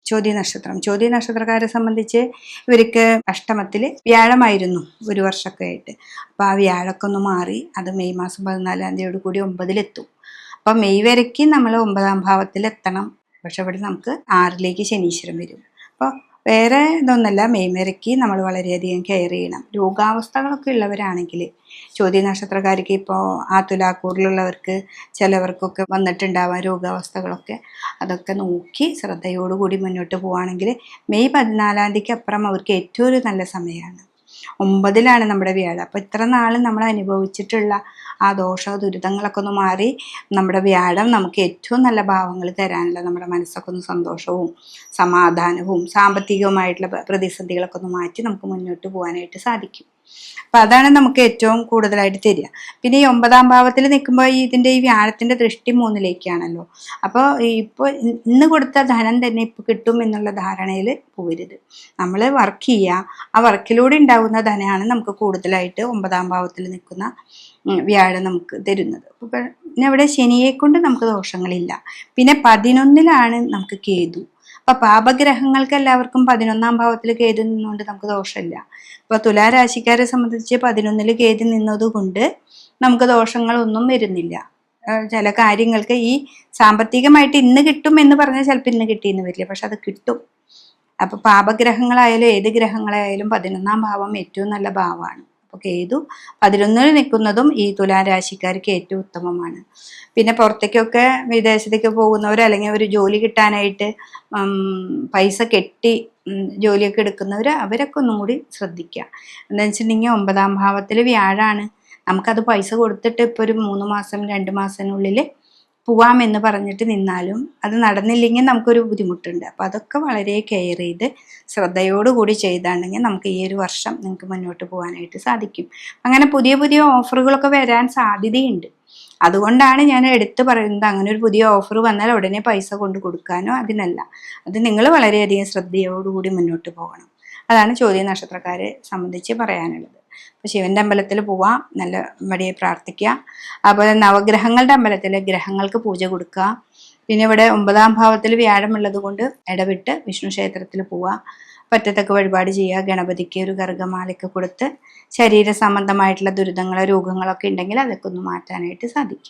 ചോതി നക്ഷത്രം. ചോതി നക്ഷത്രക്കാരെ സംബന്ധിച്ച് ഇവർക്ക് അഷ്ടമത്തിൽ വ്യാഴമായിരുന്നു ഒരു വർഷമൊക്കെ ആയിട്ട്. അപ്പോൾ ആ വ്യാഴമൊക്കെ ഒന്ന് മാറി അത് മെയ് മാസം 14-ാം തീയതിയോട് കൂടി 9-ൽ എത്തും. അപ്പം മെയ് വരയ്ക്ക് നമ്മൾ 9-ാം ഭാവത്തിൽ എത്തണം. പക്ഷെ ഇവിടെ നമുക്ക് 6-ലേക്ക് ശനീശ്വരൻ വരും. അപ്പോൾ വേറെ ഇതൊന്നല്ല, മെയ് വരയ്ക്ക് നമ്മൾ വളരെയധികം കെയർ ചെയ്യണം. രോഗാവസ്ഥകളൊക്കെ ഉള്ളവരാണെങ്കിൽ, ചോതി നക്ഷത്രക്കാർക്ക് ഇപ്പോൾ ആ തുലാക്കൂറിലുള്ളവർക്ക് ചിലവർക്കൊക്കെ വന്നിട്ടുണ്ടാവാം രോഗാവസ്ഥകളൊക്കെ, അതൊക്കെ നോക്കി ശ്രദ്ധയോടുകൂടി മുന്നോട്ട് പോവുകയാണെങ്കിൽ മെയ് 14-ാം തീയതിക്ക് അപ്പുറം അവർക്ക് ഏറ്റവും ഒരു നല്ല സമയമാണ്. 9-ലാണ് നമ്മുടെ വ്യാഴം. അപ്പോൾ ഇത്ര നാൾ നമ്മൾ അനുഭവിച്ചിട്ടുള്ള ആ ദോഷ ദുരിതങ്ങളൊക്കെ ഒന്ന് മാറി നമ്മുടെ വ്യാഴം നമുക്ക് ഏറ്റവും നല്ല ഭാവങ്ങൾ തരാനുള്ള, നമ്മുടെ മനസ്സൊക്കെ ഒന്ന് സന്തോഷവും സമാധാനവും സാമ്പത്തികവുമായിട്ടുള്ള പ്രതിസന്ധികളൊക്കെ ഒന്ന് മാറ്റി നമുക്ക് മുന്നോട്ട് പോകാനായിട്ട് സാധിക്കും. അപ്പം അതാണ് നമുക്ക് ഏറ്റവും കൂടുതലായിട്ട് തരിക. പിന്നെ ഈ 9-ാം ഭാവത്തിൽ നിൽക്കുമ്പോൾ ഇതിൻ്റെ ഈ വ്യാഴത്തിൻ്റെ ദൃഷ്ടി 3-ലേക്കാണല്ലോ. അപ്പോൾ ഇപ്പോൾ ഇന്ന് കൊടുത്ത ധനം തന്നെ ഇപ്പോൾ കിട്ടും എന്നുള്ള ധാരണയിൽ പോരുത്. നമ്മൾ വർക്ക് ചെയ്യുക, ആ വർക്കിലൂടെ ഉണ്ടാകുന്ന ധനമാണ് നമുക്ക് കൂടുതലായിട്ട് 9-ാം ഭാവത്തിൽ നിൽക്കുന്ന വ്യാഴം നമുക്ക് തരുന്നത്. പിന്നെ അവിടെ ശനിയെ കൊണ്ട് നമുക്ക് ദോഷങ്ങളില്ല. പിന്നെ 11-ലാണ് നമുക്ക് കേതു. അപ്പൊ പാപഗ്രഹങ്ങൾക്ക് എല്ലാവർക്കും 11-ാം ഭാവത്തിൽ കേതു നിന്നുകൊണ്ട് നമുക്ക് ദോഷമില്ല. ഇപ്പൊ തുലാരാശിക്കാരെ സംബന്ധിച്ച് 11-ൽ കേതു നിന്നതുകൊണ്ട് നമുക്ക് ദോഷങ്ങളൊന്നും വരുന്നില്ല. ചില കാര്യങ്ങൾക്ക് ഈ സാമ്പത്തികമായിട്ട് ഇന്ന് കിട്ടും എന്ന് പറഞ്ഞാൽ ചിലപ്പോൾ ഇന്ന് കിട്ടിയെന്ന് വരില്ല, പക്ഷെ അത് കിട്ടും. അപ്പൊ പാപഗ്രഹങ്ങളായാലും ഏത് ഗ്രഹങ്ങളായാലും 11-ാം ഭാവം ഏറ്റവും നല്ല ഭാവമാണ്. അപ്പോൾ കേതു 11-ൽ നിൽക്കുന്നതും ഈ തുലാരാശിക്കാർക്ക് ഏറ്റവും ഉത്തമമാണ്. പിന്നെ പുറത്തേക്കൊക്കെ വിദേശത്തേക്ക് പോകുന്നവർ, അല്ലെങ്കിൽ ഒരു ജോലി കിട്ടാനായിട്ട് പൈസ കെട്ടി ജോലിയൊക്കെ എടുക്കുന്നവർ, അവരൊക്കെ ഒന്നും കൂടി ശ്രദ്ധിക്കുക. എന്താണെന്ന് വെച്ചിട്ടുണ്ടെങ്കിൽ 9-ാം ഭാവത്തിൽ വ്യാഴാണ്. നമുക്കത് പൈസ കൊടുത്തിട്ട് ഇപ്പോൾ ഒരു 3 മാസം 2 മാസത്തിനുള്ളിൽ പോവാമെന്ന് പറഞ്ഞിട്ട് നിന്നാലും അത് നടന്നില്ലെങ്കിൽ നമുക്കൊരു ബുദ്ധിമുട്ടുണ്ട്. അപ്പോൾ അതൊക്കെ വളരെ കെയർ ചെയ്ത് ശ്രദ്ധയോടുകൂടി ചെയ്താണെങ്കിൽ നമുക്ക് ഈ ഒരു വർഷം നിങ്ങൾക്ക് മുന്നോട്ട് പോകാനായിട്ട് സാധിക്കും. അങ്ങനെ പുതിയ പുതിയ ഓഫറുകളൊക്കെ വരാൻ സാധ്യതയുണ്ട്. അതുകൊണ്ടാണ് ഞാൻ എടുത്തു പറയുന്നത്, അങ്ങനെ ഒരു പുതിയ ഓഫർ വന്നാൽ ഉടനെ പൈസ കൊണ്ട് കൊടുക്കാനോ അതിനല്ല. അത് നിങ്ങൾ വളരെയധികം ശ്രദ്ധയോടുകൂടി മുന്നോട്ട് പോകണം. അതാണ് ചോതി നക്ഷത്രക്കാരെ സംബന്ധിച്ച് പറയാനുള്ളത്. അപ്പോൾ ശിവന്റെ അമ്പലത്തിൽ പോവാം, നല്ല വടിയെ പ്രാർത്ഥിക്കുക. അതുപോലെ നവഗ്രഹങ്ങളുടെ അമ്പലത്തിൽ ഗ്രഹങ്ങൾക്ക് പൂജ കൊടുക്കുക. പിന്നെ ഇവിടെ 9-ാം ഭാവത്തിൽ വ്യാഴമുള്ളത് കൊണ്ട് ഇടവിട്ട് വിഷ്ണു ക്ഷേത്രത്തിൽ പോവുക, പറ്റത്തക്ക വഴിപാട് ചെയ്യുക, ഗണപതിക്ക് ഒരു കറുകമാലയൊക്കെ കൊടുത്ത് ശരീര സംബന്ധമായിട്ടുള്ള ദുരിതങ്ങളോ രോഗങ്ങളൊക്കെ ഉണ്ടെങ്കിൽ അതൊക്കെ ഒന്ന് മാറ്റാനായിട്ട് സാധിക്കും.